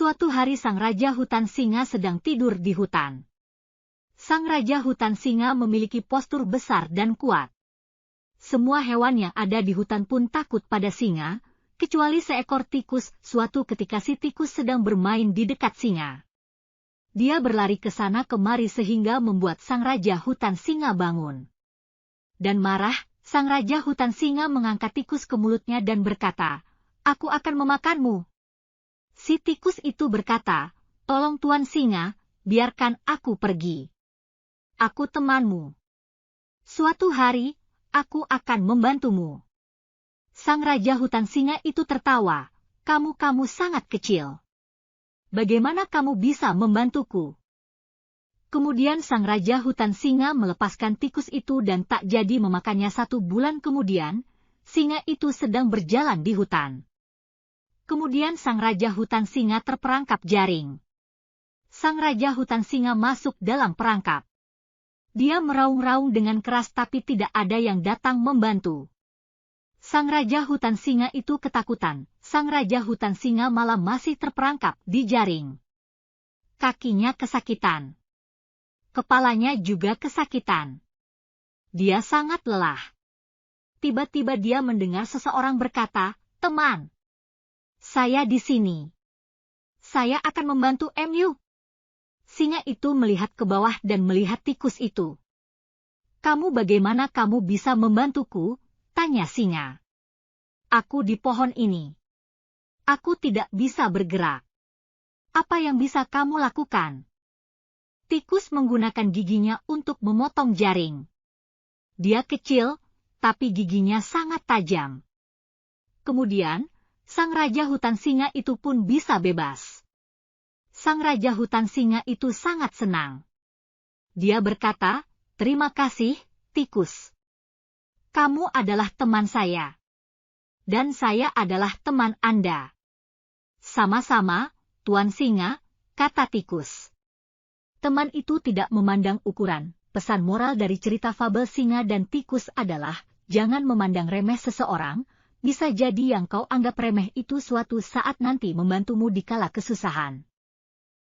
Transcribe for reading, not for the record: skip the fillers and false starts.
Suatu hari sang Raja Hutan Singa sedang tidur di hutan. Sang Raja Hutan Singa memiliki postur besar dan kuat. Semua hewan yang ada di hutan pun takut pada singa, kecuali seekor tikus. Suatu ketika si tikus sedang bermain di dekat singa. Dia berlari ke sana kemari sehingga membuat sang Raja Hutan Singa bangun. Dan marah, sang Raja Hutan Singa mengangkat tikus ke mulutnya dan berkata, "Aku akan memakanmu." Si tikus itu berkata, "Tolong Tuan Singa, biarkan aku pergi. Aku temanmu. Suatu hari, aku akan membantumu." Sang Raja Hutan Singa itu tertawa, Kamu sangat kecil. Bagaimana kamu bisa membantuku?" Kemudian sang Raja Hutan Singa melepaskan tikus itu dan tak jadi memakannya. 1 bulan kemudian, singa itu sedang berjalan di hutan. Kemudian sang Raja Hutan Singa terperangkap jaring. Sang Raja Hutan Singa masuk dalam perangkap. Dia meraung-raung dengan keras tapi tidak ada yang datang membantu. Sang Raja Hutan Singa itu ketakutan. Sang Raja Hutan Singa malah masih terperangkap di jaring. Kakinya kesakitan. Kepalanya juga kesakitan. Dia sangat lelah. Tiba-tiba dia mendengar seseorang berkata, "Teman, saya di sini. Saya akan membantu mu." Singa itu melihat ke bawah dan melihat tikus itu. Bagaimana kamu bisa membantuku?" tanya singa. "Aku di pohon ini. Aku tidak bisa bergerak. Apa yang bisa kamu lakukan?" Tikus menggunakan giginya untuk memotong jaring. Dia kecil, tapi giginya sangat tajam. Kemudian, sang Raja Hutan Singa itu pun bisa bebas. Sang Raja Hutan Singa itu sangat senang. Dia berkata, "Terima kasih, tikus. Kamu adalah teman saya. Dan saya adalah teman Anda." "Sama-sama, Tuan Singa," kata tikus. Teman itu tidak memandang ukuran. Pesan moral dari cerita fabel singa dan tikus adalah, jangan memandang remeh seseorang. Bisa jadi yang kau anggap remeh itu suatu saat nanti membantumu di kala kesusahan.